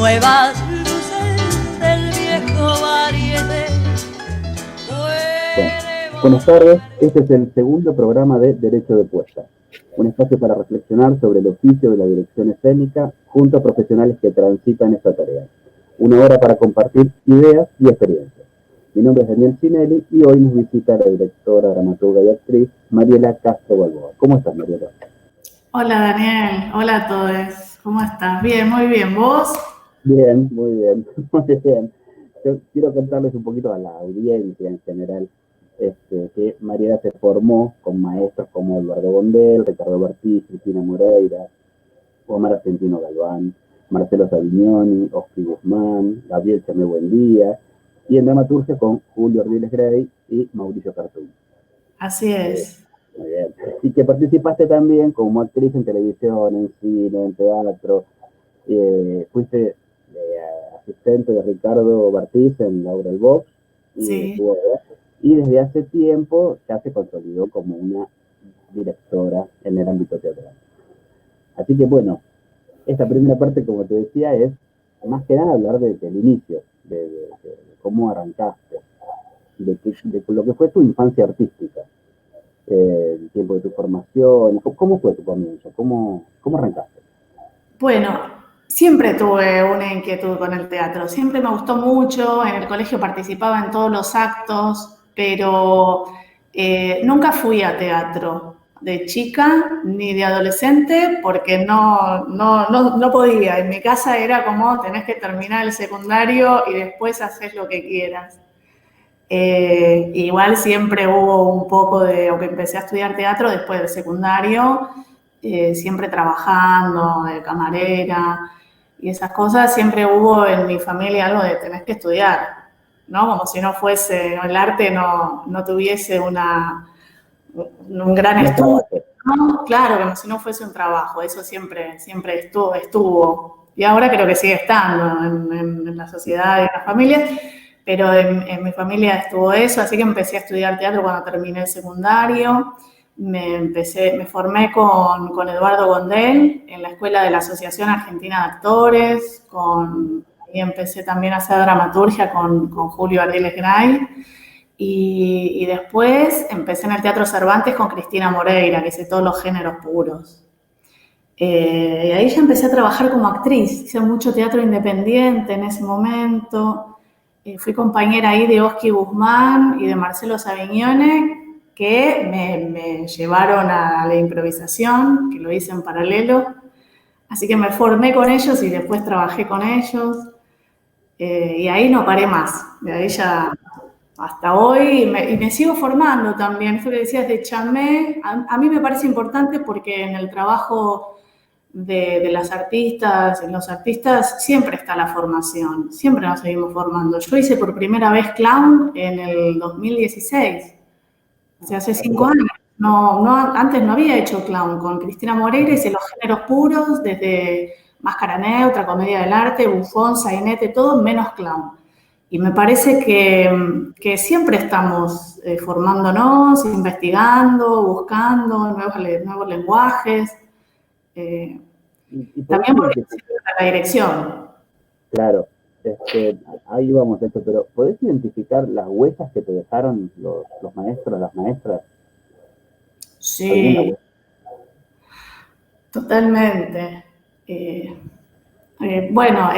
nuevas luces del viejo varieté. Buenas tardes, este es el segundo programa de Derecho de Puesta, un espacio para reflexionar sobre el oficio de la dirección escénica junto a profesionales que transitan esta tarea. Una hora para compartir ideas y experiencias. Mi nombre es Daniel Cinelli y hoy nos visita la directora, dramaturga y actriz Mariela Castro Balboa. ¿Cómo estás, Mariela? Hola, Daniel. Hola a todos. ¿Cómo estás? Bien, muy bien. ¿Vos? Bien, muy bien, muy bien. Yo quiero contarles un poquito a la audiencia en general que Mariela se formó con maestros como Eduardo Bondel, Ricardo Bartí, Cristina Moreira, Omar Argentino Galván, Marcelo Savignoni, Oscar Guzmán, Gabriel Chamé Buendía, y en dramaturgia con Julio Ardiles Grey y Mauricio Cartún. Así es. Muy bien. Y que participaste también como actriz en televisión, en cine, en teatro. Fuiste asistente de Ricardo Bartiz en La Obra del Box. Sí. Y desde hace tiempo ya se consolidó como una directora en el ámbito teatral. Así que bueno, esta primera parte, como te decía, es más que nada hablar del inicio, de cómo arrancaste, de lo que fue tu infancia artística, el tiempo de tu formación. ¿Cómo fue tu comienzo? ¿Cómo arrancaste? Bueno, siempre tuve una inquietud con el teatro, siempre me gustó mucho, en el colegio participaba en todos los actos, pero nunca fui a teatro de chica ni de adolescente porque no podía. En mi casa era como tenés que terminar el secundario y después haces lo que quieras. Igual siempre hubo un poco de, aunque empecé a estudiar teatro después del secundario, siempre trabajando de camarera y esas cosas, siempre hubo en mi familia algo de tenés que estudiar, ¿no? Como si no fuese, el arte no tuviese un gran estudio, ¿no? Claro, como si no fuese un trabajo, eso siempre estuvo. Y ahora creo que sigue estando en la sociedad y en las familias. Pero en mi familia estuvo eso, así que empecé a estudiar teatro cuando terminé el secundario. Me formé con Eduardo Bondel en la escuela de la Asociación Argentina de Actores. Ahí empecé también a hacer dramaturgia con Julio Ardiles Grey. Y después empecé en el Teatro Cervantes con Cristina Moreira, que hice todos los géneros puros. Y ahí ya empecé a trabajar como actriz. Hice mucho teatro independiente en ese momento. Fui compañera ahí de Oscar Guzmán y de Marcelo Savignone, que me llevaron a la improvisación, que lo hice en paralelo. Así que me formé con ellos y después trabajé con ellos. Y ahí no paré más. De ahí ya hasta hoy. Y me sigo formando también. Esto que decías de chamé, a mí me parece importante porque en el trabajo de las artistas, en los artistas siempre está la formación, siempre nos seguimos formando. Yo hice por primera vez clown en el 2016, o sea, hace 5 años. Antes no había hecho clown. Con Cristina Moreira hice los géneros puros, desde máscara neutra, comedia del arte, bufón, sainete, todo menos clown. Y me parece que siempre estamos formándonos, investigando, buscando nuevos lenguajes. También porque la dirección. Claro, ahí vamos a esto, pero ¿podés identificar las huellas que te dejaron los maestros, las maestras? Sí, totalmente. Bueno,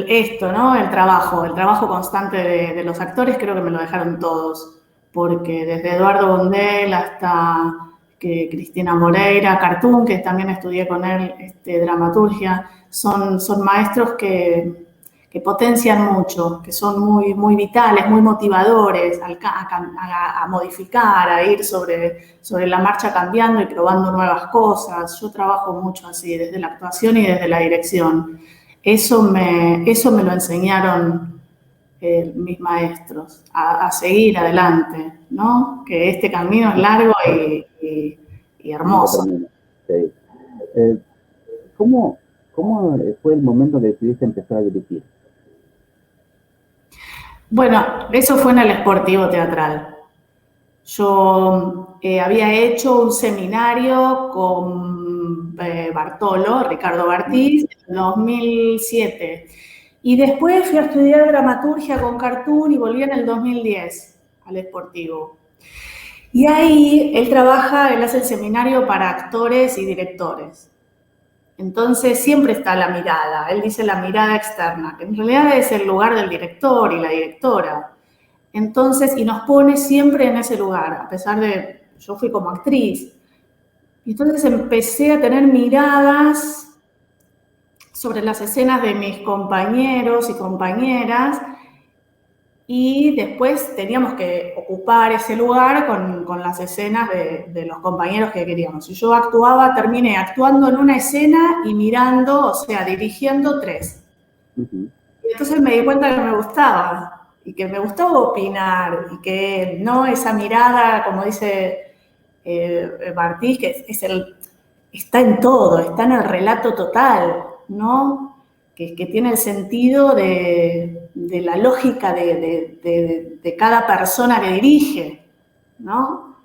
esto, ¿no? El trabajo constante de los actores creo que me lo dejaron todos, porque desde Eduardo Bondel hasta Cristina Moreira, Cartún, que también estudié con él dramaturgia, son maestros que potencian mucho, que son muy vitales, muy motivadores a modificar, a ir sobre la marcha cambiando y probando nuevas cosas. Yo trabajo mucho así, desde la actuación y desde la dirección. Eso me lo enseñaron mis maestros, a seguir adelante, ¿no? Que este camino es largo y hermoso. Sí. ¿Cómo fue el momento que decidiste empezar a dirigir? Bueno, eso fue en el Sportivo Teatral. Yo había hecho un seminario con Bartolo, Ricardo Bartí, en 2007. Y después fui a estudiar dramaturgia con Cartoon y volví en el 2010 al Sportivo. Y ahí él hace el seminario para actores y directores. Entonces siempre está la mirada, él dice la mirada externa, que en realidad es el lugar del director y la directora. Entonces, y nos pone siempre en ese lugar, a pesar de, yo fui como actriz. Y entonces empecé a tener miradas sobre las escenas de mis compañeros y compañeras, y después teníamos que ocupar ese lugar con las escenas de los compañeros que queríamos. Y yo terminé actuando en una escena y mirando, o sea, dirigiendo 3. Y entonces me di cuenta que me gustaba, y que me gustaba opinar, y que no esa mirada, como dice Martí, que está en todo, está en el relato total, ¿no? Que tiene el sentido de la lógica de cada persona que dirige, ¿no?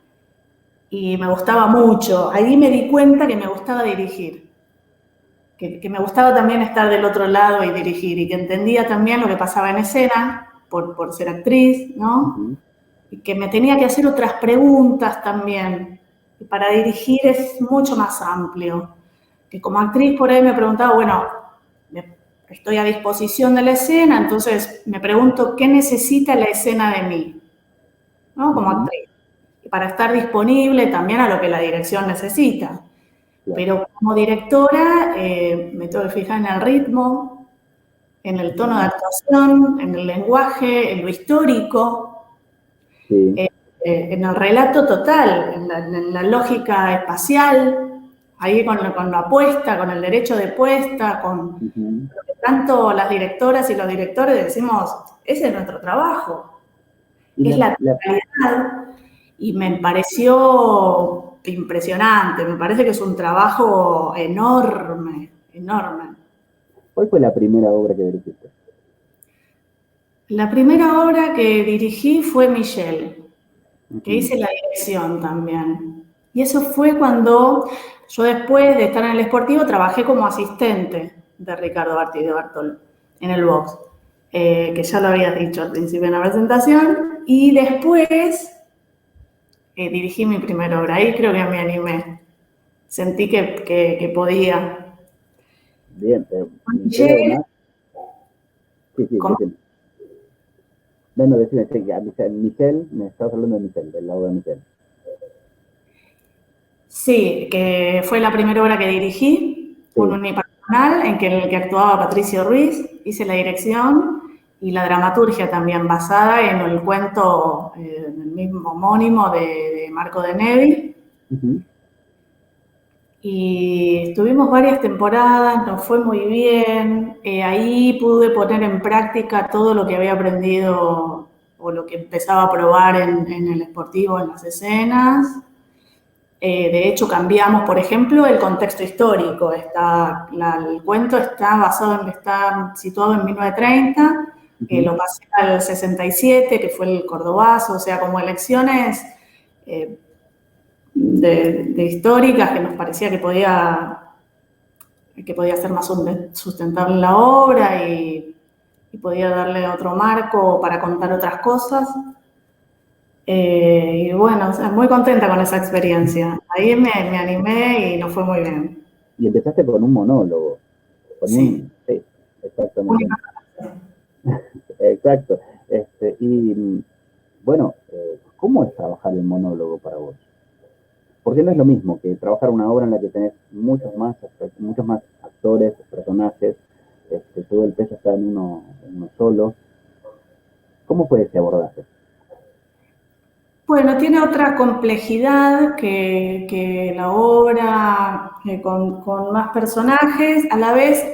Y me gustaba mucho. Ahí me di cuenta que me gustaba dirigir, que me gustaba también estar del otro lado y dirigir, y que entendía también lo que pasaba en escena por ser actriz, ¿no? Y que me tenía que hacer otras preguntas también. Y para dirigir es mucho más amplio. Que como actriz por ahí me preguntaba, bueno, estoy a disposición de la escena, entonces me pregunto qué necesita la escena de mí, ¿no? Como actriz. Y para estar disponible también a lo que la dirección necesita. Pero como directora me tengo que fijar en el ritmo, en el tono de actuación, en el lenguaje, en lo histórico, en el relato total, en la lógica espacial, ahí con la puesta, con el derecho de puesta, con lo que tanto las directoras y los directores decimos, ese es nuestro trabajo, es la calidad, y me pareció impresionante, me parece que es un trabajo enorme, enorme. ¿Cuál fue la primera obra que dirigiste? La primera obra que dirigí fue Michelle, que hice la dirección también. Y eso fue cuando yo, después de estar en el Sportivo, trabajé como asistente de Ricardo Bartí de Bartol en el Vox, que ya lo habías dicho al principio en la presentación, y después dirigí mi primera obra. Ahí creo que me animé, sentí que podía. Bien, pero Michelle, decime. No, decime, Michelle, me estabas hablando de Michelle, de la obra de Michelle. Sí, que fue la primera obra que dirigí, un unipersonal en el que actuaba Patricio Ruiz, hice la dirección y la dramaturgia también, basada en el cuento, el mismo homónimo de Marco de Nevi. Y estuvimos varias temporadas, nos fue muy bien, ahí pude poner en práctica todo lo que había aprendido o lo que empezaba a probar en el Sportivo, en las escenas. De hecho, cambiamos, por ejemplo, el contexto histórico. El cuento está situado en 1930, lo pasé al 67, que fue el Cordobazo, o sea, como elecciones de históricas que nos parecía que podía ser más sustentable la obra y podía darle otro marco para contar otras cosas. Y bueno, o sea, muy contenta con esa experiencia. Ahí me animé y nos fue muy bien. Y empezaste con un monólogo. Sí, exactamente. Exacto. Y bueno, ¿cómo es trabajar el monólogo para vos? Porque no es lo mismo que trabajar una obra en la que tenés muchos más actores, personajes, todo el peso está en uno solo. ¿Cómo fue ese abordaje? Bueno, tiene otra complejidad que la obra con más personajes. A la vez,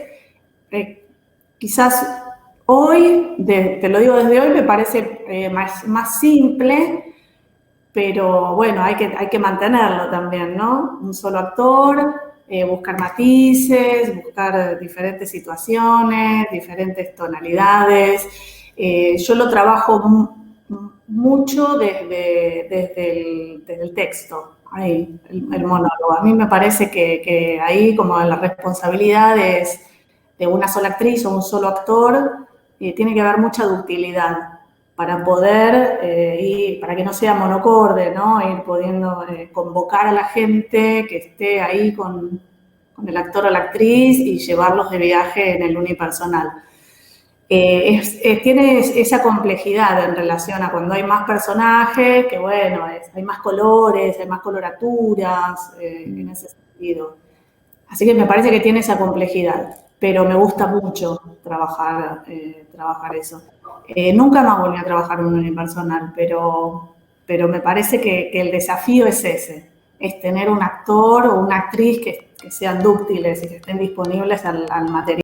quizás hoy, te lo digo desde hoy, me parece más simple, pero bueno, hay que mantenerlo también, ¿no? Un solo actor, buscar matices, buscar diferentes situaciones, diferentes tonalidades. Yo lo trabajo mucho desde el texto, ahí, el monólogo. A mí me parece que ahí como la responsabilidad es una sola actriz o un solo actor, tiene que haber mucha ductilidad para poder, y para que no sea monocorde, ¿no? Ir pudiendo convocar a la gente que esté ahí con el actor o la actriz y llevarlos de viaje en el unipersonal. Tiene esa complejidad en relación a cuando hay más personajes, que bueno, hay más colores, hay más coloraturas, en ese sentido. Así que me parece que tiene esa complejidad, pero me gusta mucho trabajar eso. Nunca más volví a trabajar en un unipersonal, pero me parece que el desafío es ese, es tener un actor o una actriz que sean dúctiles y que estén disponibles al material.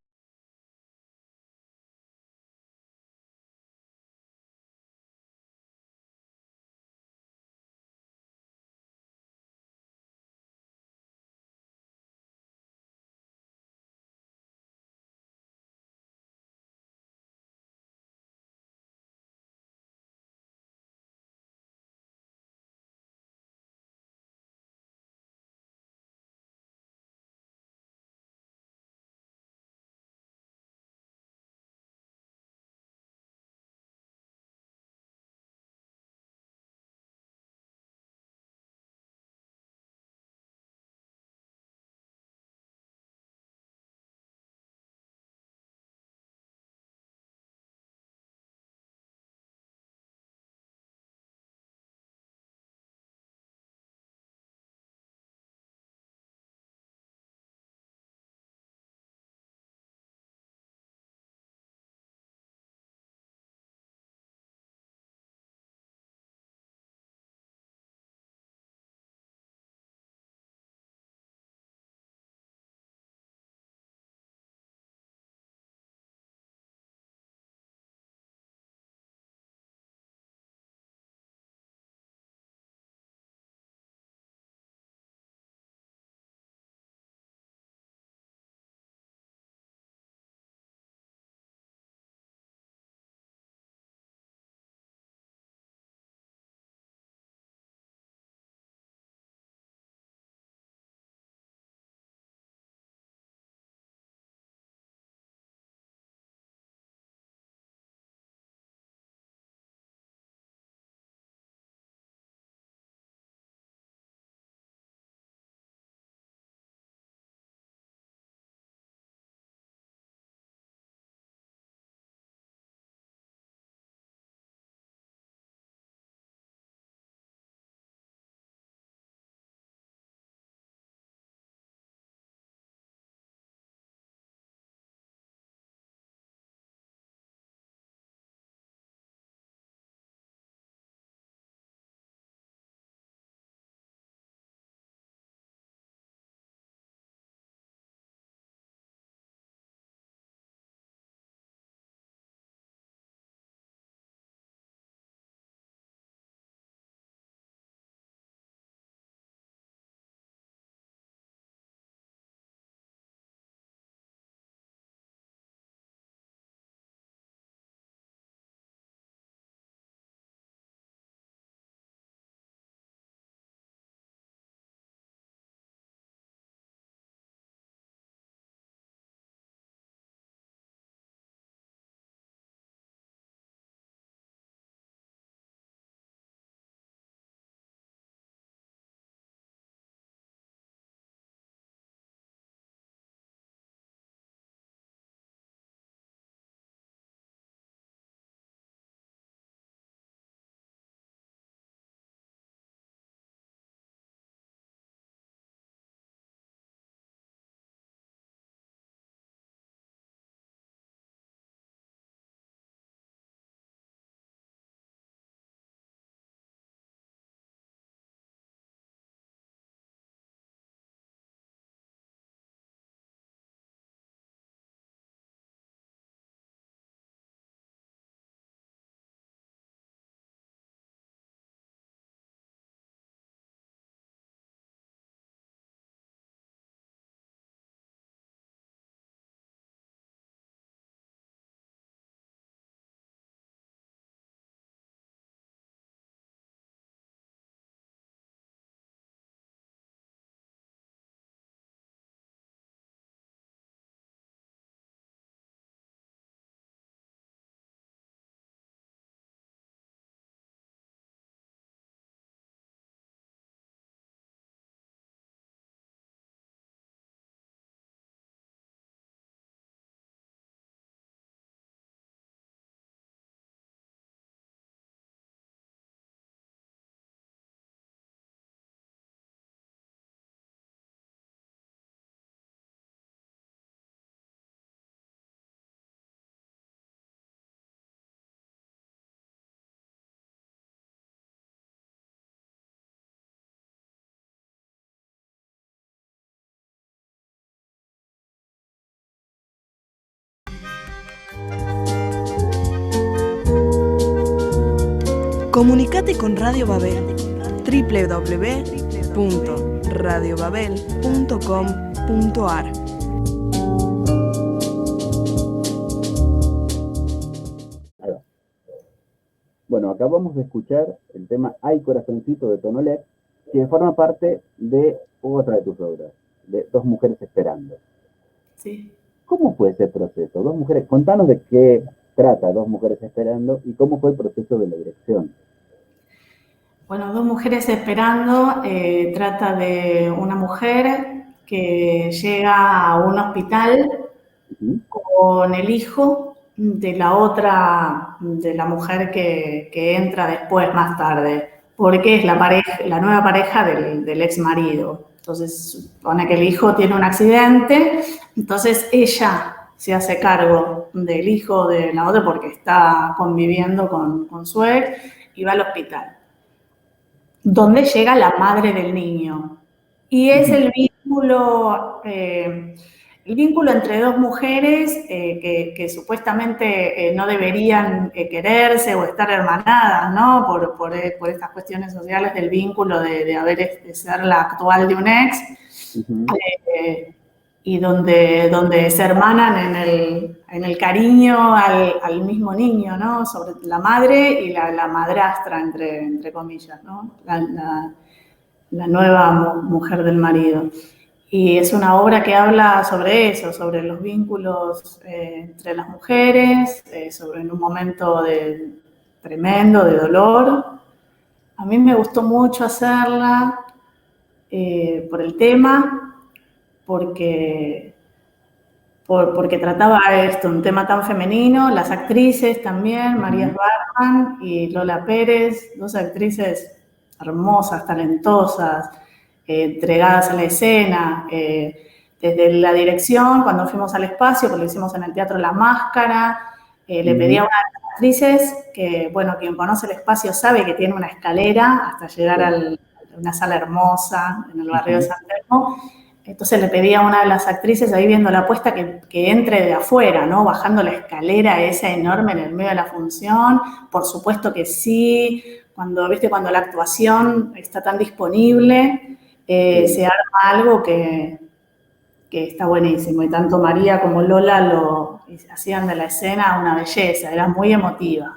Comunicate con Radio Babel, www.radiobabel.com.ar. Bueno, acabamos de escuchar el tema Ay Corazoncito de Tonolé, que forma parte de otra de tus obras, de Dos Mujeres Esperando. Sí. ¿Cómo fue ese proceso? Dos mujeres, contanos de qué trata Dos Mujeres Esperando y cómo fue el proceso de la dirección. Bueno, Dos Mujeres Esperando trata de una mujer que llega a un hospital con el hijo de la otra, de la mujer que entra después, más tarde, porque es la nueva pareja del ex marido. Entonces, supone que el hijo tiene un accidente, entonces ella se hace cargo del hijo de la otra porque está conviviendo con su ex y va al hospital, donde llega la madre del niño. Y es el vínculo entre dos mujeres que supuestamente no deberían quererse o estar hermanadas, ¿no? Por estas cuestiones sociales del vínculo de ser la actual de un ex, y donde se hermanan en el cariño al mismo niño, ¿no? Sobre la madre y la madrastra, entre comillas, ¿no? La nueva mujer del marido. Y es una obra que habla sobre eso, sobre los vínculos entre las mujeres, sobre en un momento tremendo de dolor. A mí me gustó mucho hacerla por el tema, porque trataba esto, un tema tan femenino. Las actrices también, María Barman y Lola Pérez, dos actrices hermosas, talentosas, entregadas a la escena. Desde la dirección, cuando fuimos al espacio, que lo hicimos en el Teatro La Máscara, le pedí a una de las actrices, que, bueno, quien conoce el espacio sabe que tiene una escalera hasta llegar a una sala hermosa en el barrio de San Telmo. Entonces le pedí a una de las actrices, ahí viendo la puesta, que entre de afuera, ¿no? Bajando la escalera esa enorme en el medio de la función. Por supuesto que sí. Cuando la actuación está tan disponible, se arma algo que está buenísimo. Y tanto María como Lola lo hacían de la escena una belleza, era muy emotiva.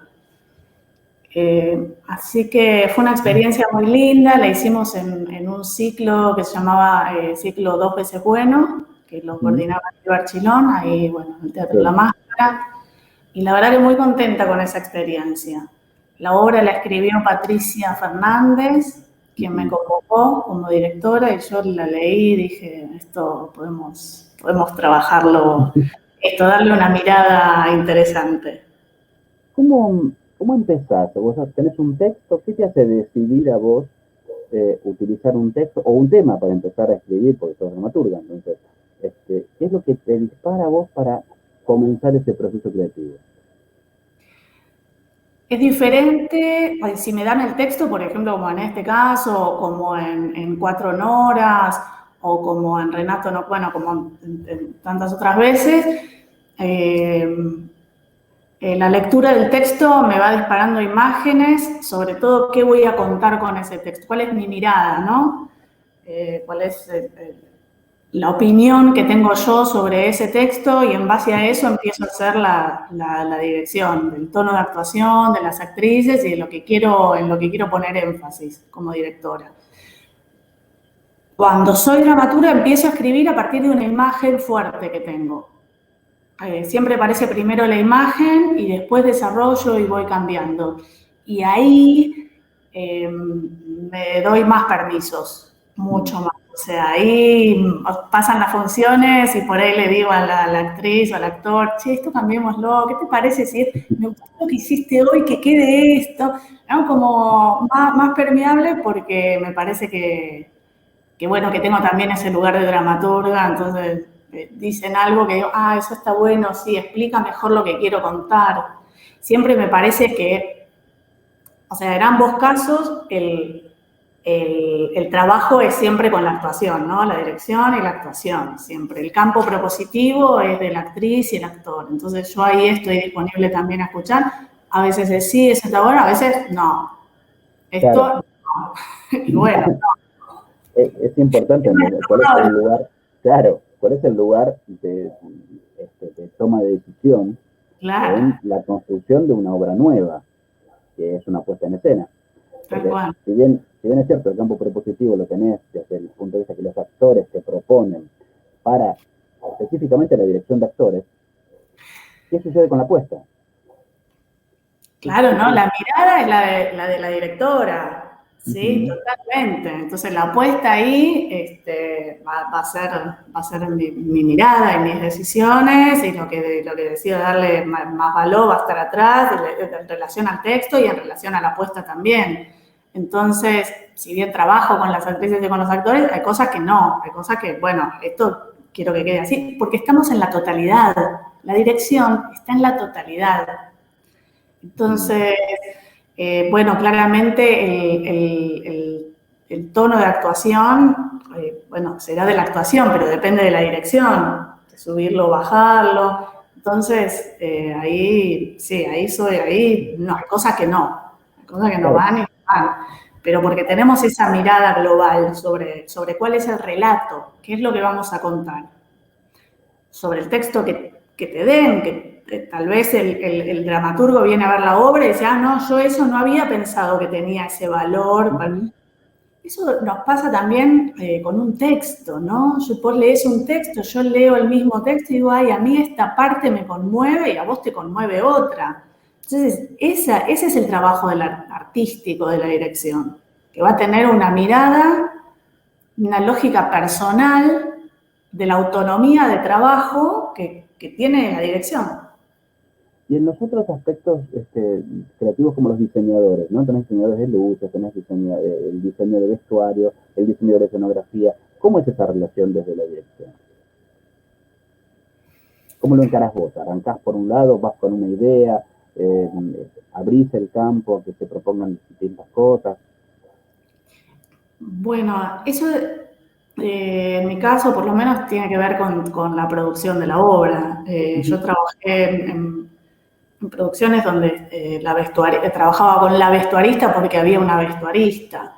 Así que fue una experiencia muy linda. La hicimos en un ciclo que se llamaba Ciclo Dos Veces Bueno, que lo coordinaba Eva Archilón, ahí, bueno, en el Teatro La Máscara. Y la verdad que muy contenta con esa experiencia. La obra la escribió Patricia Fernández, quien me convocó como directora, y yo la leí y dije, esto podemos trabajarlo, darle una mirada interesante. ¿Cómo empezaste? ¿Vos tenés un texto? ¿Qué te hace decidir a vos utilizar un texto o un tema para empezar a escribir? Porque sos dramaturga, entonces, ¿qué es lo que te dispara a vos para comenzar ese proceso creativo? Es diferente, si me dan el texto, por ejemplo, como en este caso, como en Cuatro Noras, o como en Renato no, bueno, como en tantas otras veces, la lectura del texto me va disparando imágenes, sobre todo qué voy a contar con ese texto, cuál es mi mirada, ¿no? Cuál es la opinión que tengo yo sobre ese texto, y en base a eso empiezo a hacer la dirección, del tono de actuación, de las actrices y en lo que quiero poner énfasis como directora. Cuando soy dramaturga empiezo a escribir a partir de una imagen fuerte que tengo. Siempre aparece primero la imagen y después desarrollo y voy cambiando. Y ahí me doy más permisos, mucho más. O sea, ahí pasan las funciones y por ahí le digo a la actriz o al actor, che, esto cambiémoslo, ¿qué te parece si me gustó lo que hiciste hoy, que quede esto? ¿No? Como más permeable, porque me parece que bueno, que tengo también ese lugar de dramaturga, entonces dicen algo que digo, eso está bueno, sí, explica mejor lo que quiero contar. Siempre me parece que, o sea, en ambos casos, el trabajo es siempre con la actuación, ¿no? La dirección y la actuación, siempre. El campo propositivo es de la actriz y el actor. Entonces yo ahí estoy disponible también a escuchar. A veces es sí, eso está bueno, a veces no. Esto, Claro. no. Y bueno, Es importante entender cuál es el lugar, claro, cuál es el lugar de toma de decisión claro, en la construcción de una obra nueva, que es una puesta en escena. tal Porque cual. si bien es cierto, el campo prepositivo lo tenés desde el punto de vista que los actores te proponen para específicamente la dirección de actores, ¿qué sucede con la puesta? Claro, ¿no? La mirada es la de la directora, sí, Uh-huh. totalmente. Entonces la apuesta ahí va a ser mi mirada y mis decisiones y lo que decido darle más valor va a estar atrás en relación al texto y en relación a la apuesta también. Entonces, si bien trabajo con las actrices y con los actores, hay cosas que no, hay cosas que, bueno, esto quiero que quede así, porque estamos en la totalidad. La dirección está en la totalidad. Entonces, bueno, claramente el tono de actuación, bueno, será de la actuación, pero depende de la dirección, de subirlo o bajarlo. Entonces, ahí, sí, ahí no, hay cosas que no, hay cosas que no Claro. van y no van. Pero porque tenemos esa mirada global sobre cuál es el relato, qué es lo que vamos a contar, sobre el texto que te den, que tal vez el dramaturgo viene a ver la obra y dice, ah, no, yo eso no había pensado que tenía ese valor. Uh-huh. Eso nos pasa también con un texto, ¿no? Vos lees un texto, yo leo el mismo texto y digo, ay, a mí esta parte me conmueve y a vos te conmueve otra. Entonces, ese es el trabajo artístico de la dirección, que va a tener una mirada, una lógica personal de la autonomía de trabajo que tiene la dirección. Y en los otros aspectos creativos como los diseñadores, ¿no? Tenés diseñadores de luces, tenés el diseño de vestuario, el diseño de escenografía. ¿Cómo es esa relación desde la dirección? ¿Cómo lo encarás vos? ¿Arrancás por un lado, vas con una idea, abrís el campo a que se propongan distintas cosas? Bueno, eso en mi caso por lo menos tiene que ver con la producción de la obra. Yo trabajé en producciones donde trabajaba con la vestuarista porque había una vestuarista.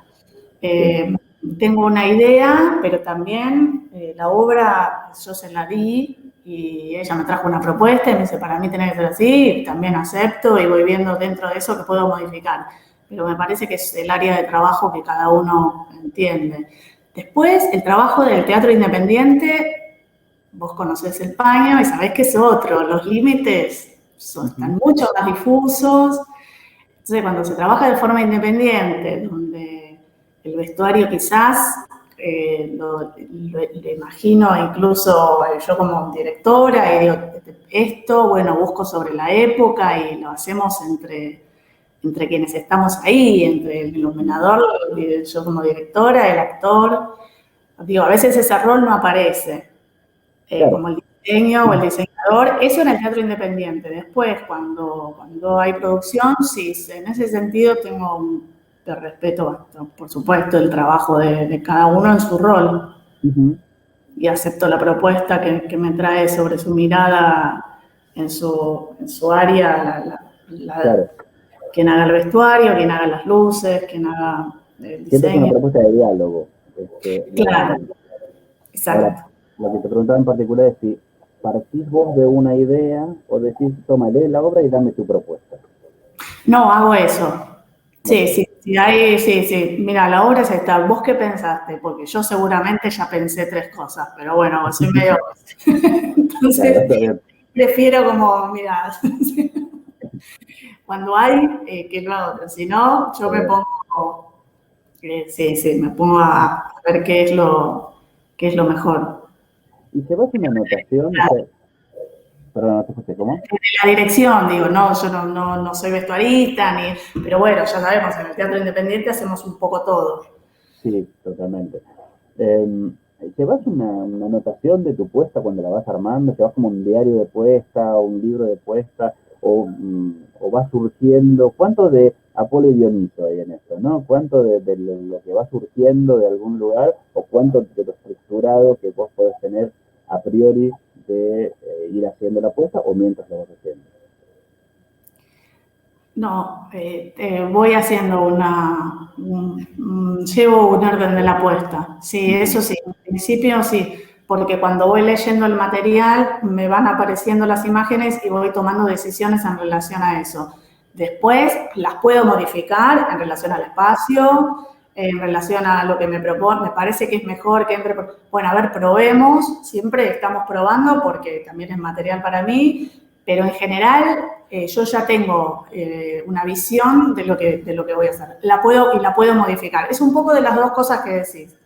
Sí. Tengo una idea, pero también la obra yo se la di y ella me trajo una propuesta y me dice, para mí tiene que ser así, y también acepto y voy viendo dentro de eso que puedo modificar. Pero me parece que es el área de trabajo que cada uno entiende. Después, el trabajo del teatro independiente, vos conocés el paño y sabés que es otro. Los límites están mucho más difusos. Entonces, cuando se trabaja de forma independiente, donde el vestuario quizás lo imagino incluso yo como directora y digo, esto, bueno, busco sobre la época y lo hacemos entre quienes estamos ahí, entre el iluminador, yo como directora, el actor. Digo, a veces ese rol no aparece, Claro. como el diseño o el diseñador, eso en el teatro independiente. Después, cuando hay producción, sí, en ese sentido te respeto, por supuesto, el trabajo de cada uno en su rol. Uh-huh. Y acepto la propuesta que me trae sobre su mirada en su área, Claro. quien haga el vestuario, quien haga las luces, quien haga el Siempre es una diseño. propuesta de diálogo. Claro, Ahora, exacto. lo que te preguntaba en particular es si partís vos de una idea o decís, toma, lee la obra y dame tu propuesta. No, hago eso. Sí, Okay. sí, sí, ahí, sí, sí. Mira, la obra ya está. ¿Vos qué pensaste? Porque yo seguramente ya pensé 3 cosas, pero bueno, soy medio... Claro, Entonces, está bien. prefiero como, mira, cuando hay, que lo hago. Si no, yo me pongo, sí, me pongo a ver qué es lo mejor. Y llevas una anotación, o sea, perdón, no te escuché, ¿cómo? De la dirección, digo, no, yo no soy vestuarista, pero bueno, ya sabemos, en el teatro independiente hacemos un poco todo. Sí, totalmente. ¿Llevas una anotación de tu puesta cuando la vas armando? ¿Llevas como un diario de puesta o un libro de puesta? ¿O va surgiendo? ¿Cuánto de Apolo y Dioniso hay en esto, no? ¿Cuánto de lo que va surgiendo de algún lugar? ¿O cuánto de lo estructurado que vos podés tener a priori de ir haciendo la puesta o mientras la vas haciendo? No, voy haciendo llevo un orden de la puesta. Sí, eso sí, en principio sí, porque cuando voy leyendo el material me van apareciendo las imágenes y voy tomando decisiones en relación a eso. Después las puedo modificar en relación al espacio, en relación a lo que me propone. Me parece que es mejor que entre... Bueno, a ver, probemos, siempre estamos probando porque también es material para mí, pero en general yo ya tengo una visión de lo que voy a hacer. La puedo modificar. Es un poco de las dos cosas que decís.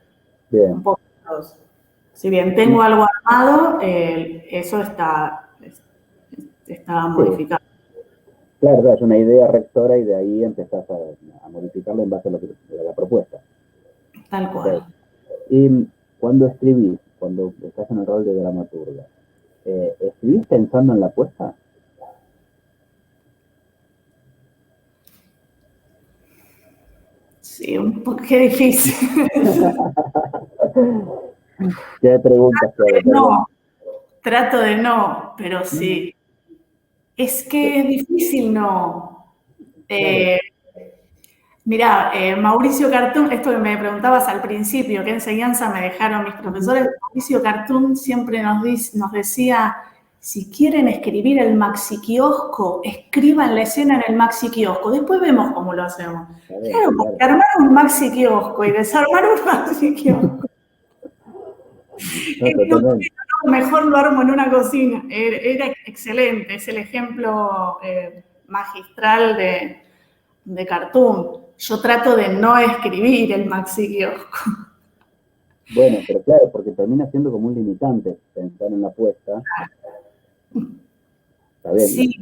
Bien. Un poco de las dos. Si bien tengo algo armado, eso está modificado. Claro, es una idea rectora y de ahí empezás a modificarlo en base a la propuesta. Tal cual. Y cuando escribís, cuando estás en el rol de dramaturga, ¿escribís pensando en la puesta? Sí, un poco, qué difícil. ¿Qué preguntas te hago? No, trato de no, pero sí. Es que es difícil no. Mirá, Mauricio Cartún, esto que me preguntabas al principio, ¿qué enseñanza me dejaron mis profesores? Mauricio Cartún siempre nos decía, si quieren escribir el maxi kiosco, escriban la escena en el maxi kiosco, después vemos cómo lo hacemos. Claro, porque armar un maxi kiosco y desarmar un maxi kiosco. Mejor lo armo en una cocina. Era excelente, es el ejemplo magistral de Cartoon. Yo trato de no escribir el maxi kiosco. Bueno, pero claro, porque termina siendo como un limitante pensar en la puesta. Está bien, sí,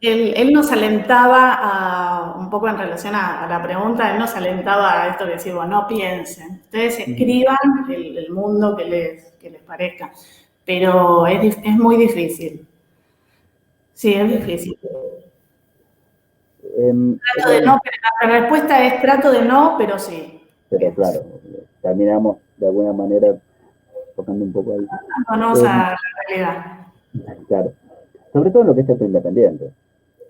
él nos alentaba, un poco en relación a la pregunta, él nos alentaba a esto que decimos, no piensen, ustedes escriban el mundo que les parezca, pero es muy difícil. Sí, es difícil. Trato de no, pero la respuesta es trato de no, pero sí. Pero claro, terminamos de alguna manera tocando un poco ahí. Vamos a la realidad. Claro. Sobre todo en lo que es esto independiente.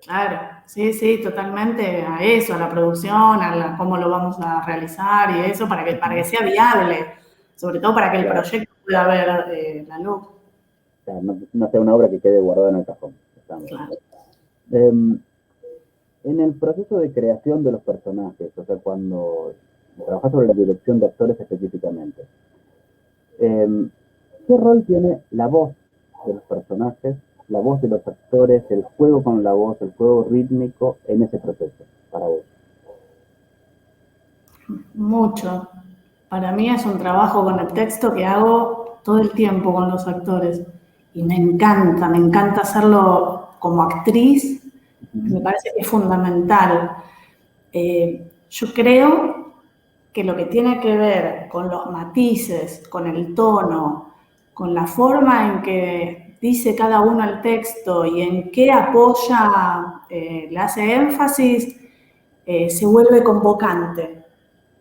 Claro, sí, totalmente a eso, a la producción, cómo lo vamos a realizar y eso, para que sea viable, sobre todo para que el proyecto pueda ver la luz. Claro, no sea una obra que quede guardada en el cajón. Claro. En el proceso de creación de los personajes, o sea, cuando trabajas sobre la dirección de actores específicamente, ¿qué rol tiene la voz de los personajes, la voz de los actores, el juego con la voz, el juego rítmico en ese proceso para vos? Mucho. Para mí es un trabajo con el texto que hago todo el tiempo con los actores y me encanta hacerlo como actriz, me parece que es fundamental. Yo creo que lo que tiene que ver con los matices, con el tono, con la forma en que dice cada uno el texto y en qué apoya, le hace énfasis, se vuelve convocante.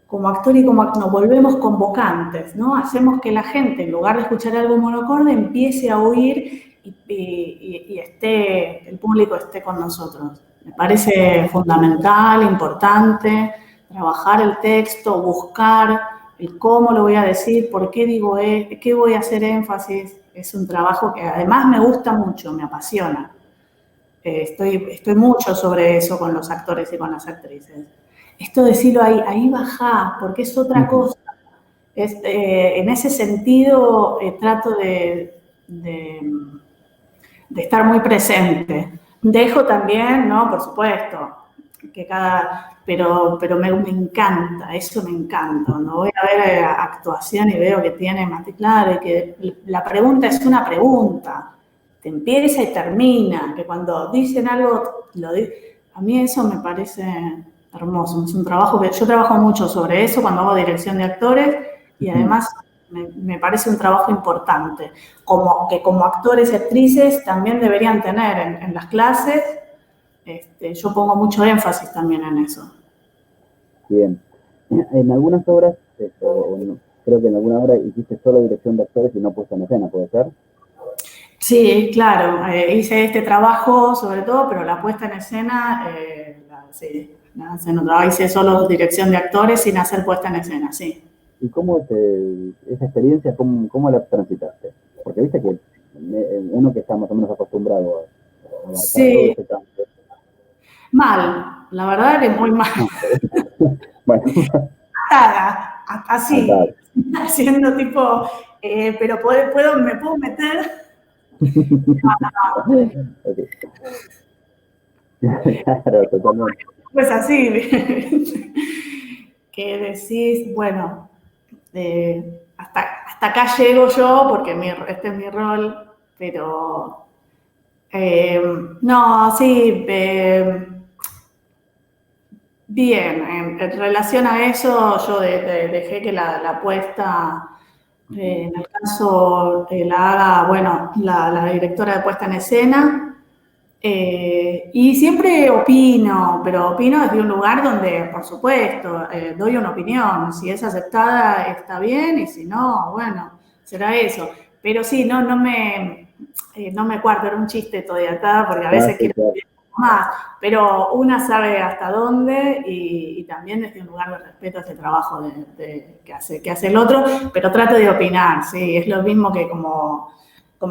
Como actor y como actor nos volvemos convocantes, ¿no? Hacemos que la gente, en lugar de escuchar algo monocorde, empiece a oír y el público esté con nosotros. Me parece fundamental, importante, trabajar el texto, buscar el cómo lo voy a decir, por qué digo, qué voy a hacer énfasis. Es un trabajo que además me gusta mucho, me apasiona. Estoy mucho sobre eso con los actores y con las actrices. Esto decirlo ahí bajá, porque es otra cosa. En ese sentido, trato de estar muy presente. Dejo también, ¿no? Por supuesto, pero me encanta, eso me encanta. Cuando voy a ver actuación y veo que tiene más claro y que la pregunta es una pregunta, te empieza y termina, que cuando dicen algo, a mí eso me parece hermoso. Es un trabajo que yo trabajo mucho sobre eso cuando hago dirección de actores y además me parece un trabajo importante, que como actores y actrices también deberían tener en las clases. Yo pongo mucho énfasis también en eso. Bien. En algunas obras, creo que en alguna obra hiciste solo dirección de actores y no puesta en escena, ¿puede ser? Sí, claro, hice este trabajo sobre todo, pero la puesta en escena, sí, hice solo dirección de actores sin hacer puesta en escena, sí. ¿Y cómo esa experiencia, cómo la transitaste? Porque viste que uno que está más o menos acostumbrado a abarcar todo Sí, ese campo. mal, la verdad que muy mal. Bueno, Atada, acá. así, haciendo tipo, pero me puedo meter. Ok. Claro, totalmente. Pues así, que decís, bueno, hasta acá llego yo porque este es mi rol, pero no, sí, bien, en relación a eso yo dejé que la apuesta, en el caso la haga, bueno, la directora de puesta en escena. Y siempre opino, pero opino desde un lugar donde, por supuesto, doy una opinión. Si es aceptada, está bien, y si no, bueno, será eso. Pero sí, no me cuarto, era un chiste todavía acá, porque a Ah, veces sí, quiero claro. decir más, pero una sabe hasta dónde y también desde un lugar de respeto a ese trabajo que hace el otro, pero trato de opinar, sí, es lo mismo que como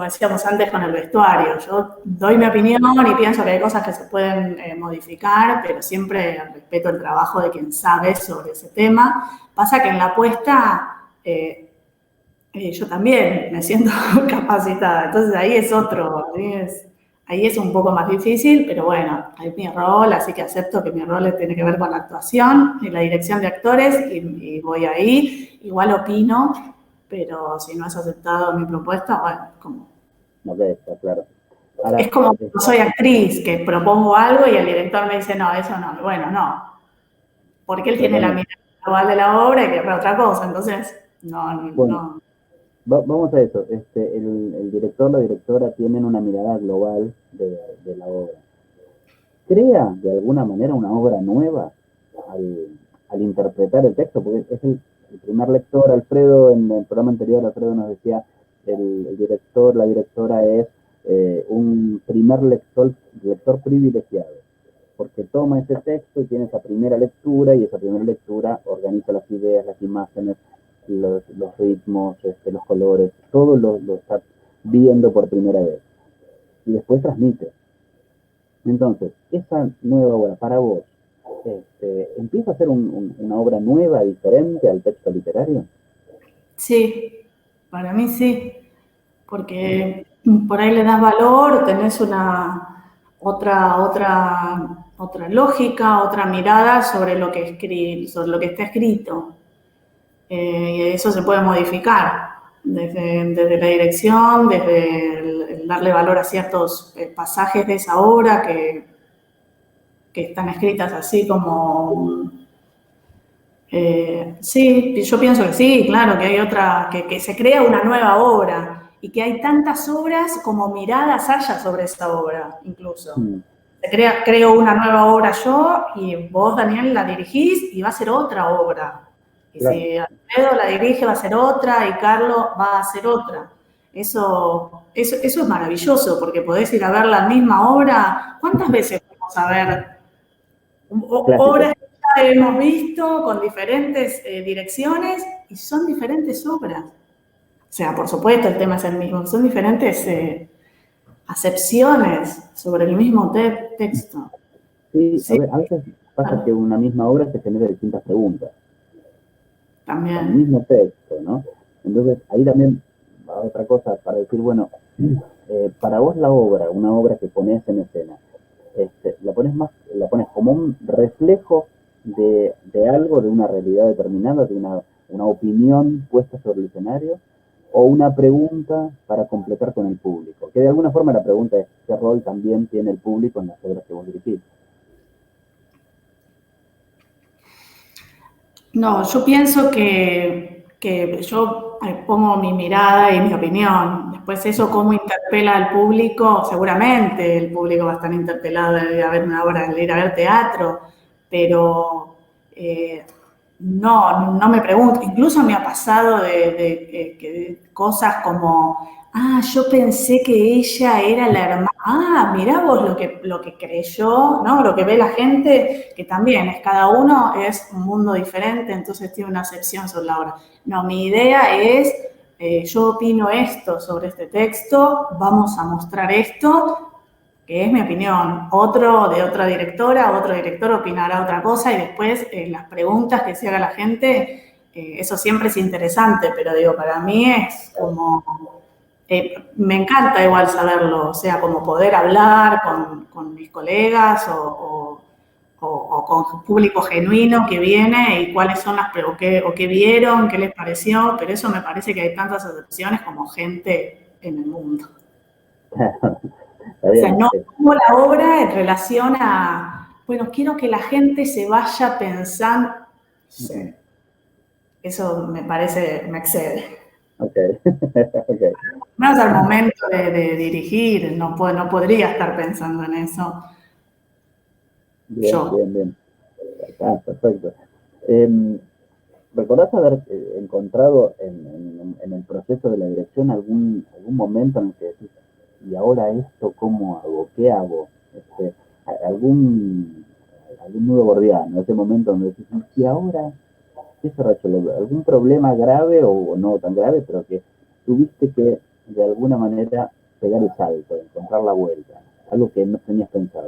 decíamos antes con el vestuario. Yo doy mi opinión y pienso que hay cosas que se pueden modificar, pero siempre respeto el trabajo de quien sabe sobre ese tema. Pasa que en la apuesta yo también me siento capacitada, entonces ahí es un poco más difícil, pero bueno, es mi rol, así que acepto que mi rol tiene que ver con la actuación y la dirección de actores y voy ahí, igual opino, pero si no es aceptado mi propuesta, bueno, Ok, está claro. Ahora, es como no soy actriz, que propongo algo y el director me dice, no, eso no, bueno, no, porque él tiene la totalmente. mirada global de la obra y que para otra cosa, entonces, no, Bueno, no. vamos a eso. El director, la directora tienen una mirada global de la obra. ¿Crea de alguna manera una obra nueva al, al interpretar el texto? Porque es el primer lector, Alfredo, en el programa anterior, Alfredo nos decía, el director, la directora es un primer lector privilegiado, porque toma ese texto y tiene esa primera lectura, y esa primera lectura organiza las ideas, las imágenes, los ritmos, los colores, todo lo está viendo por primera vez, y después transmite. Entonces, esa nueva obra para vos, ¿empieza a ser una obra nueva, diferente al texto literario? Sí, para mí sí, porque por ahí le das valor, tenés otra lógica, otra mirada sobre lo que sobre lo que está escrito. Y eso se puede modificar desde la dirección, desde el darle valor a ciertos pasajes de esa obra que están escritas así como sí, yo pienso que sí, claro, que hay que se crea una nueva obra y que hay tantas obras como miradas haya sobre esa obra, incluso. Mm, Creo una nueva obra yo y vos, Daniel, la dirigís y va a ser otra obra. Y claro, si Alfredo la dirige, va a ser otra y Carlos va a hacer otra. Eso es maravilloso porque podés ir a ver la misma obra. ¿Cuántas veces vamos a ver clásico. obras que ya hemos visto con diferentes direcciones y son diferentes obras? O sea, por supuesto el tema es el mismo, son diferentes acepciones sobre el mismo texto. Sí, Sí, a veces pasa que una misma obra te genera distintas preguntas con el también. mismo texto, ¿no? Entonces, ahí también va otra cosa para decir, bueno, para vos la obra, una obra que pones en escena, la pones como un reflejo de algo, de una realidad determinada, de una opinión puesta sobre el escenario, o una pregunta para completar con el público. Que de alguna forma la pregunta es, ¿qué rol también tiene el público en las obras que vos dirigís? No, yo pienso que yo pongo mi mirada y mi opinión. Después eso cómo interpela al público, seguramente el público va a estar interpelado de ir a ver una obra, de ir a ver teatro, pero no me pregunto. Incluso me ha pasado que cosas como, yo pensé que ella era la hermana. Mirá vos lo que creyó, ¿no? Lo que ve la gente, que también es cada uno, es un mundo diferente, entonces tiene una acepción sobre la obra. No, mi idea es, yo opino esto sobre este texto, vamos a mostrar esto, que es mi opinión. Otro de otra directora, otro director opinará otra cosa y después las preguntas que se haga la gente, eso siempre es interesante, pero digo, para mí es como, me encanta igual saberlo, o sea, como poder hablar con mis colegas o con público genuino que viene y cuáles son las o qué vieron, qué les pareció, pero eso me parece que hay tantas acepciones como gente en el mundo. O sea, no como la obra en relación a, bueno, quiero que la gente se vaya pensando. Sí. Eso me parece, me excede. Ok. Más al momento de dirigir, no podría estar pensando en eso. Bien. Perfecto. ¿Recordás haber encontrado en el proceso de la dirección algún momento en el que decís, y ahora esto, ¿cómo hago? ¿Qué hago? Algún nudo gordiano, ese momento donde decís, ¿y ahora qué se resuelve? ¿Algún problema grave o no tan grave, pero que tuviste que de alguna manera pegar el salto, encontrar la vuelta? Algo que no tenías pensado.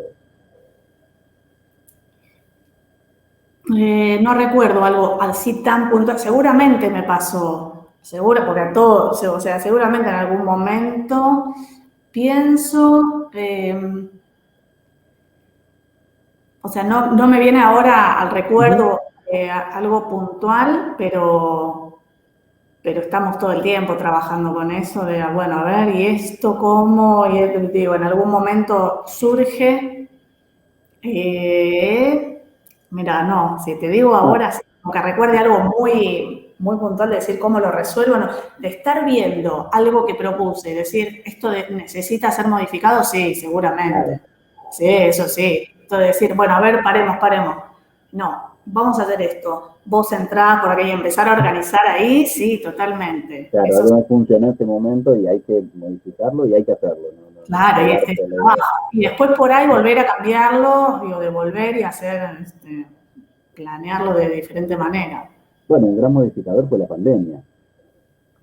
No recuerdo algo así tan puntual. Seguramente me pasó, seguro, porque a todos, o sea, seguramente en algún momento pienso, o sea, no me viene ahora al recuerdo algo puntual, pero estamos todo el tiempo trabajando con eso de, bueno, a ver, ¿y esto cómo? Y digo, en algún momento surge. Mira, no, si te digo ahora, como que recuerde algo muy, muy puntual de decir cómo lo resuelvo, no, de estar viendo algo que propuse, decir, esto necesita ser modificado, sí, seguramente. Sí, eso sí. Esto de decir, bueno, a ver, paremos. No, vamos a hacer esto. Vos entrás por aquí y empezar a organizar ahí, sí, totalmente. Claro, eso algo no funciona en este momento y hay que modificarlo y hay que hacerlo. Claro, y después por ahí volver a cambiarlo, digo, de volver y hacer, planearlo de diferente manera. Bueno, un gran modificador fue la pandemia.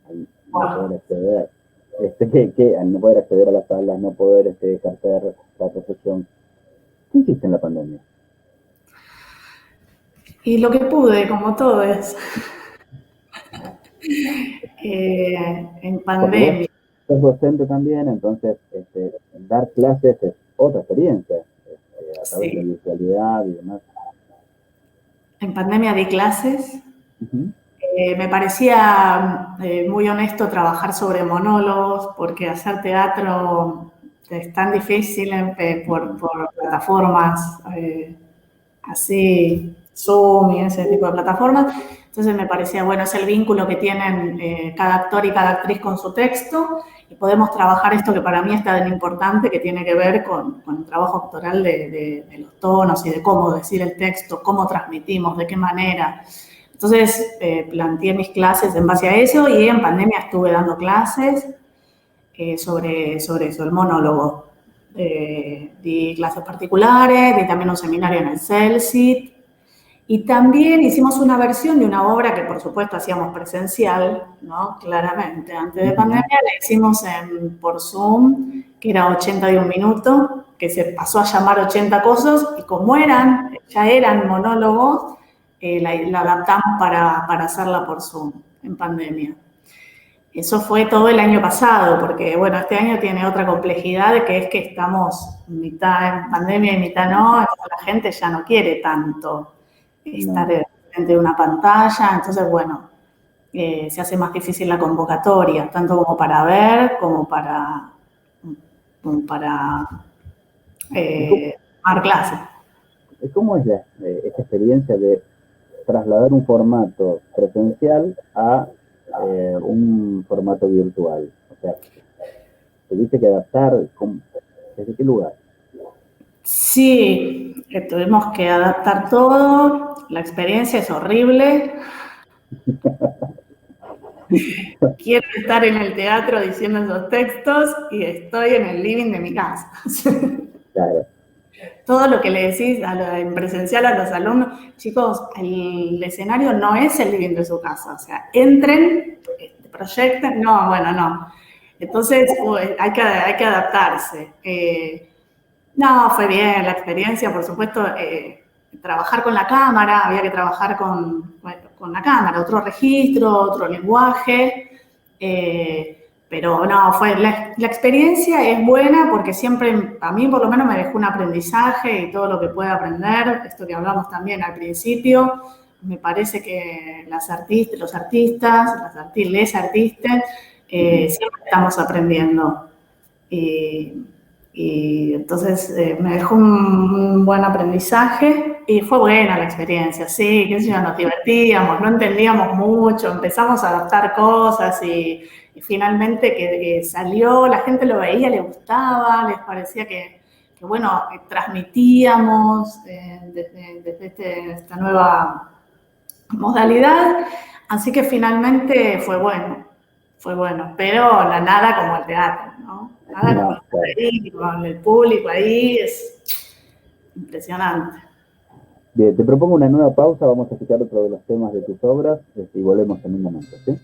Al no poder acceder, al no poder acceder a las salas, no poder ejercer la profesión. ¿Qué hiciste en la pandemia? Y lo que pude, como todo es, en pandemia. Sos docente también, entonces dar clases es otra experiencia, a través de la virtualidad y demás. En pandemia di clases. Me parecía muy honesto trabajar sobre monólogos, porque hacer teatro es tan difícil por plataformas así, Zoom y ese tipo de plataformas. Entonces me parecía, bueno, es el vínculo que tienen cada actor y cada actriz con su texto, y podemos trabajar esto que para mí es tan importante, que tiene que ver con el trabajo actoral de los tonos y de cómo decir el texto, cómo transmitimos, de qué manera. Entonces planteé mis clases en base a eso, y en pandemia estuve dando clases sobre eso, el monólogo. Di clases particulares, di también un seminario en el CELCIT, y también hicimos una versión de una obra que por supuesto hacíamos presencial, ¿no? Claramente, antes de pandemia la hicimos por Zoom, que era 81 minutos, que se pasó a llamar 80 cosas, y como ya eran monólogos, la adaptamos para hacerla por Zoom en pandemia. Eso fue todo el año pasado, porque bueno, este año tiene otra complejidad, que es que estamos mitad en pandemia y mitad no, entonces la gente ya no quiere tanto estar frente de una pantalla, entonces bueno, se hace más difícil la convocatoria, tanto como para ver, como para dar clases. ¿Cómo es esta experiencia de trasladar un formato presencial a un formato virtual? O sea, ¿tuviste que adaptar? ¿Desde qué lugar? Sí, tuvimos que adaptar todo, la experiencia es horrible. Quiero estar en el teatro diciendo esos textos y estoy en el living de mi casa. Claro. Todo lo que le decís en presencial a los alumnos, chicos, el escenario no es el living de su casa, o sea, entren, proyecten, no, bueno, no. Entonces hay que adaptarse. No, fue bien la experiencia, por supuesto, trabajar con la cámara, había que trabajar con la cámara, otro registro, otro lenguaje, pero no, la experiencia es buena porque siempre, a mí por lo menos me dejó un aprendizaje y todo lo que puede aprender, esto que hablamos también al principio, me parece que los artistas, les artistas, siempre estamos aprendiendo. Y entonces me dejó un buen aprendizaje y fue buena la experiencia, sí, qué sé yo, nos divertíamos, no entendíamos mucho, empezamos a adaptar cosas y finalmente que salió, la gente lo veía, le gustaba, les parecía que bueno, transmitíamos desde esta nueva modalidad, así que finalmente fue bueno, pero nada como el teatro, ¿no? Nada como No, claro. ahí, con el público ahí, es impresionante. Bien, te propongo una nueva pausa, vamos a escuchar otro de los temas de tus obras y volvemos en un momento, ¿sí?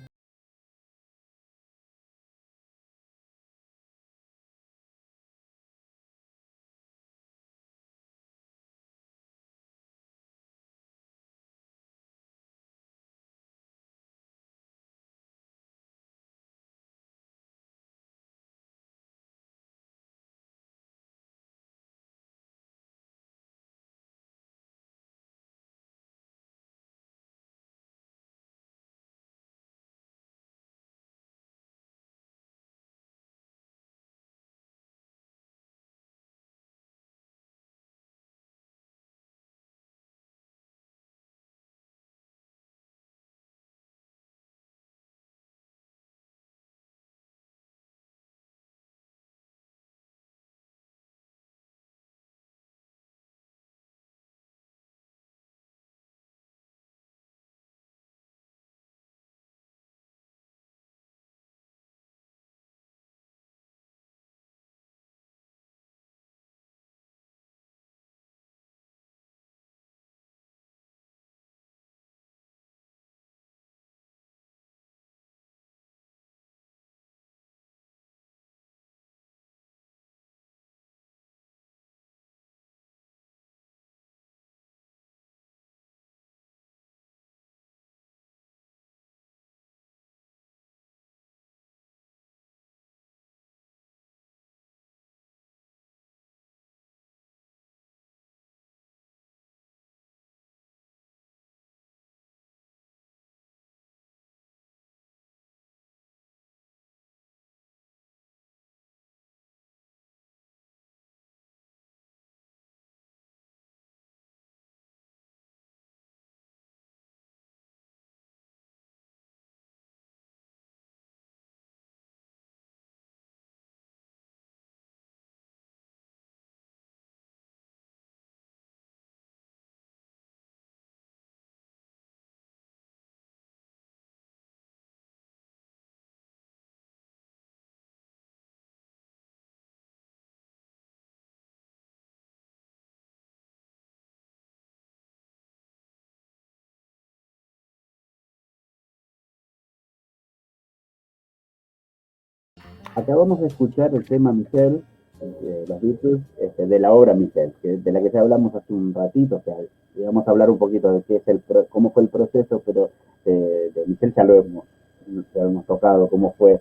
Acabamos de escuchar el tema Michelle, de los Beatles, de la obra Michelle, de la que ya hablamos hace un ratito, o sea, íbamos a hablar un poquito de qué es cómo fue el proceso, pero de Michelle ya lo hemos tocado, cómo fue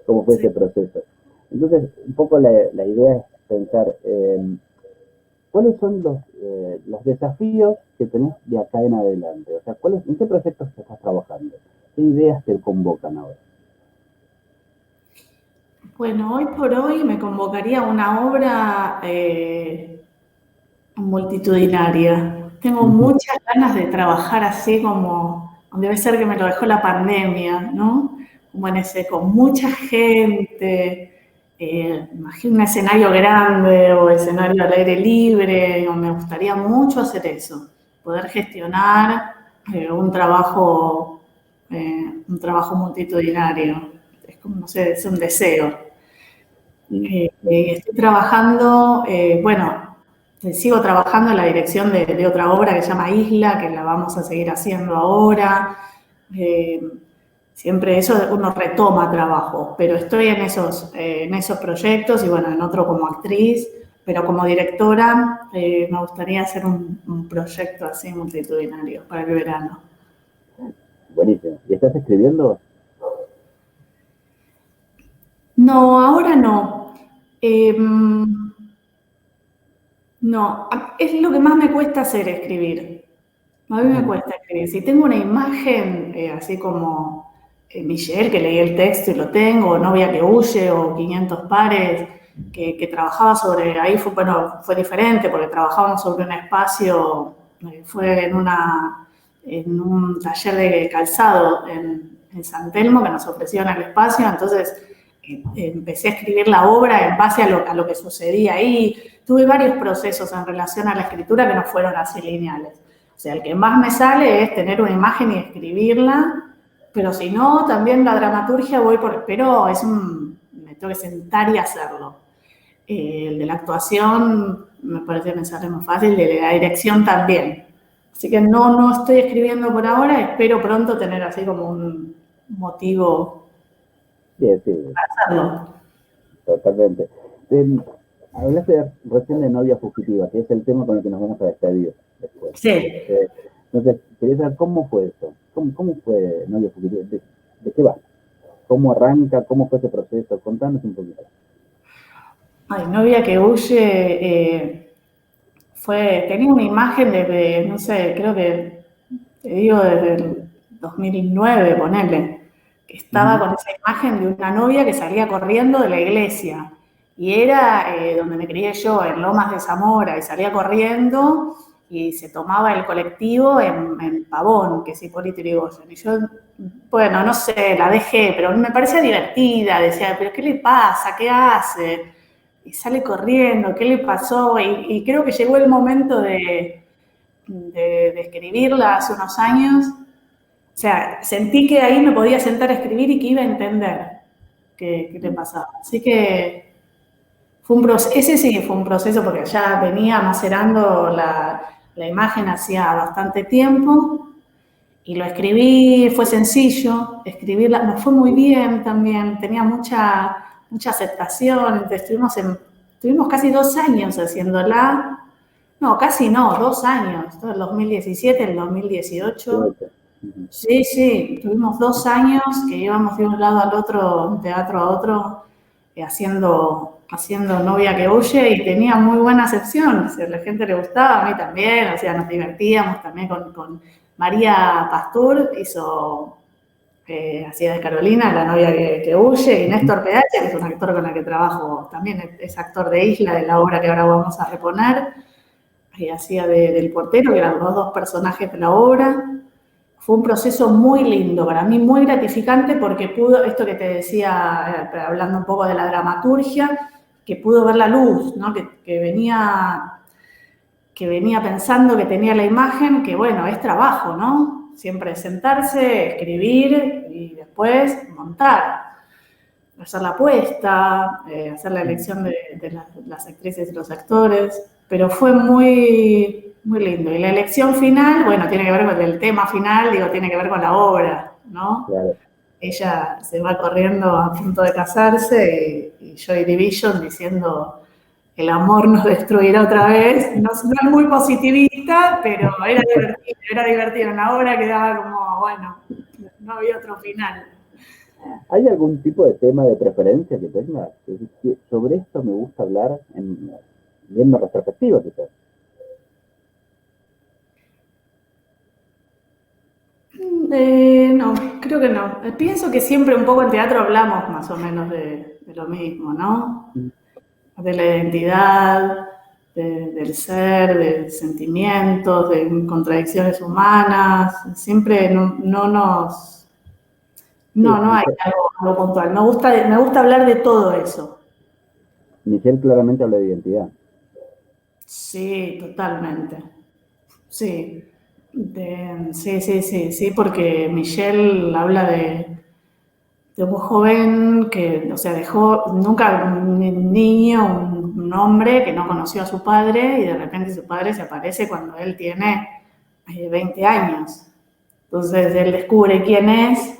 sí, ese proceso. Entonces, un poco la idea es pensar cuáles son los desafíos que tenés de acá en adelante, o sea, ¿en qué proyectos te estás trabajando? ¿Qué ideas te convocan ahora? Bueno, hoy por hoy me convocaría una obra multitudinaria. Tengo muchas ganas de trabajar así como, debe ser que me lo dejó la pandemia, ¿no? Como con mucha gente, imagino un escenario grande o escenario al aire libre, me gustaría mucho hacer eso, poder gestionar un trabajo multitudinario. Es como, no sé, es un deseo. Estoy trabajando, sigo trabajando en la dirección de otra obra que se llama Isla, que la vamos a seguir haciendo ahora. Siempre eso uno retoma trabajo, pero estoy en esos proyectos y bueno, en otro como actriz, pero como directora me gustaría hacer un proyecto así multitudinario para el verano. Buenísimo. ¿Y estás escribiendo? No, ahora no. No, es lo que más me cuesta hacer, escribir. A mí me cuesta escribir. Si tengo una imagen, así como Michelle, que leí el texto y lo tengo, o Novia que huye, o 500 pares, que trabajaba sobre, ahí fue diferente, porque trabajábamos sobre un espacio, fue en un taller de calzado en San Telmo, que nos ofrecieron el espacio, entonces empecé a escribir la obra en base a lo que sucedía ahí. Tuve varios procesos en relación a la escritura que no fueron así lineales. O sea, el que más me sale es tener una imagen y escribirla, pero si no, también la dramaturgia pero me tengo que sentar y hacerlo. El de la actuación me parece que me sale más fácil, el de la dirección también. Así que no estoy escribiendo por ahora, espero pronto tener así como un motivo para hacerlo. Totalmente. Hablaste recién de Novia Fugitiva, que es el tema con el que nos vamos a despedir después. Sí. Entonces, quería saber cómo fue eso. ¿Cómo fue Novia Fugitiva? ¿De qué va? ¿Cómo arranca? ¿Cómo fue ese proceso? Contanos un poquito. Ay, Novia que huye tenía una imagen desde, no sé, creo que, te digo, desde el 2009, ponele, que estaba con esa imagen de una novia que salía corriendo de la iglesia. Y era donde me crié yo, en Lomas de Zamora, y salía corriendo y se tomaba el colectivo en Pavón, que es Hipólito Yrigoyen. Y yo, bueno, no sé, la dejé, pero me parecía divertida. Decía, ¿pero qué le pasa? ¿Qué hace? Y sale corriendo, ¿qué le pasó? Y creo que llegó el momento de escribirla hace unos años. O sea, sentí que ahí me podía sentar a escribir y que iba a entender qué le pasaba. Así que ese sí fue un proceso porque ya venía macerando la imagen hacía bastante tiempo y lo escribí, fue sencillo, escribirla, me fue muy bien también, tenía mucha aceptación, estuvimos casi 2 años haciéndola, no, casi no, 2 años, todo el 2017, el 2018. Sí, tuvimos 2 años que íbamos de un lado al otro, un teatro a otro, haciendo Novia que huye y tenía muy buena acepción, o sea, a la gente le gustaba, a mí también, o sea, nos divertíamos también con María Pastur, hacía de Carolina, la novia que huye, y Néstor Pedache, que es un actor con el que trabajo, también es actor de Isla, de la obra que ahora vamos a reponer, hacía del portero, que eran los 2 personajes de la obra. Fue un proceso muy lindo, para mí muy gratificante porque esto que te decía, hablando un poco de la dramaturgia, que pudo ver la luz, ¿no? que venía pensando que tenía la imagen, que bueno, es trabajo, ¿no? Siempre sentarse, escribir y después montar, hacer la apuesta, hacer la elección de las actrices y los actores, pero fue muy, muy lindo. Y la elección final, bueno, tiene que ver con el tema final, tiene que ver con la obra, ¿no? Claro. Ella se va corriendo a punto de casarse y Joy Division diciendo el amor nos destruirá otra vez. No es muy positivista, pero era divertido. Una obra que daba como, bueno, no había otro final. ¿Hay algún tipo de tema de preferencia que tengas? Sobre esto me gusta hablar viendo retrospectiva, quizás. No, creo que no. Pienso que siempre un poco en teatro hablamos más o menos de lo mismo, ¿no? De la identidad, del ser, de sentimientos, de contradicciones humanas. Siempre no hay algo puntual. Me gusta hablar de todo eso. Michelle claramente habla de identidad. Sí, totalmente. Sí. Sí, porque Michelle habla de un joven que, o sea, dejó nunca un niño, un hombre que no conoció a su padre y de repente su padre se aparece cuando él tiene 20 años. Entonces él descubre quién es,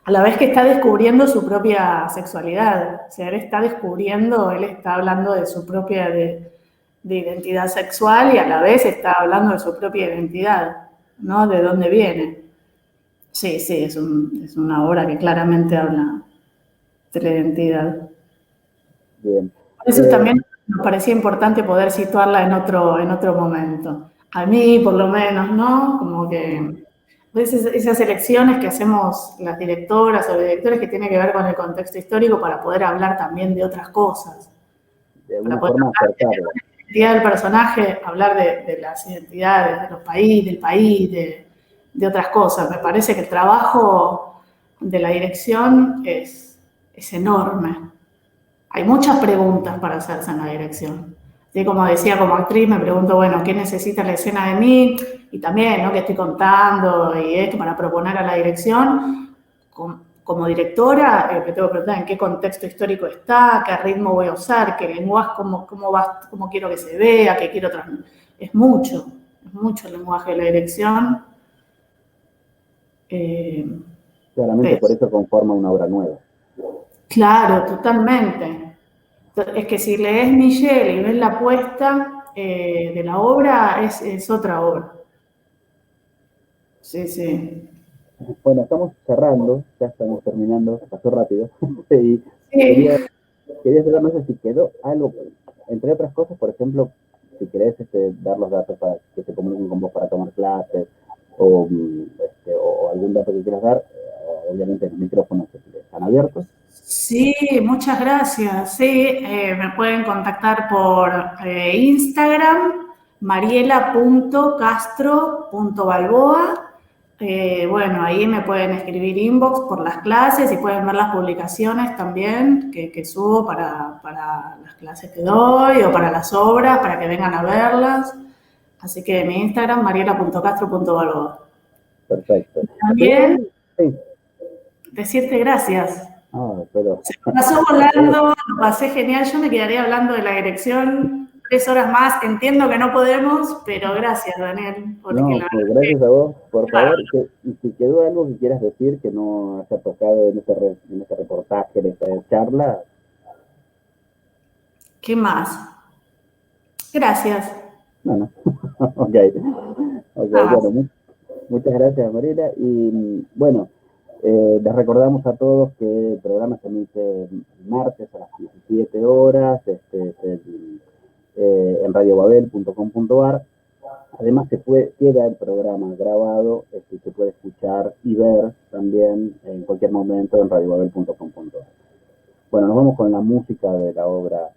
a la vez que está descubriendo su propia sexualidad. O sea, él está hablando de su propia de identidad sexual y a la vez está hablando de su propia identidad, ¿no? De dónde viene. Sí, es una obra que claramente habla de la identidad. Bien. Por eso también nos parecía importante poder situarla en otro momento. A mí, por lo menos, ¿no? Como que a veces esas elecciones que hacemos las directoras o los directores que tienen que ver con el contexto histórico para poder hablar también de otras cosas. De Para alguna poder forma hablar de acercarla. la identidad del personaje, hablar de las identidades de los países, del país, de otras cosas. Me parece que el trabajo de la dirección es enorme. Hay muchas preguntas para hacerse en la dirección. ¿Sí? Como decía, como actriz me pregunto, bueno, ¿qué necesita la escena de mí? Y también, ¿no? ¿Qué estoy contando? Y esto para proponer a la dirección. Como directora, me tengo que preguntar en qué contexto histórico está, qué ritmo voy a usar, qué lenguaje, cómo quiero que se vea, qué quiero transmitir. Es mucho el lenguaje de la dirección. Claramente por eso conforma una obra nueva. Claro, totalmente. Es que si lees Michelle y ves la puesta de la obra, es otra obra. Sí. Bueno, estamos cerrando, ya estamos terminando, pasó rápido. Y Sí. quería saber, no sé si quedó algo, entre otras cosas, por ejemplo, si querés dar los datos para que se comuniquen con vos para tomar clases, o algún dato que quieras dar, obviamente los micrófonos están abiertos. Sí, muchas gracias. Sí, me pueden contactar por Instagram, mariela.castro.balboa. Bueno, ahí me pueden escribir inbox por las clases y pueden ver las publicaciones también que subo para las clases que doy o para las obras, para que vengan a verlas. Así que mi Instagram, mariela.castro.balboa. Perfecto. También Sí. decirte gracias. Pero... Se me pasó volando, lo pasé genial. Yo me quedaría hablando de la dirección 3 horas más. Entiendo que no podemos, pero gracias, Daniel, porque No, la pues verdad gracias a vos, por que, favor. Y si quedó algo que quieras decir que no haya tocado en este reportaje, en esta charla. ¿qué más? Gracias. No. Ok, Nada más. bueno, muchas gracias, Mariela. Y bueno, les recordamos a todos que el programa se emite martes a las 17 horas en radiobabel.com.ar. Además, queda el programa grabado, se puede escuchar y ver también en cualquier momento en radiobabel.com.ar. Bueno, nos vamos con la música de la obra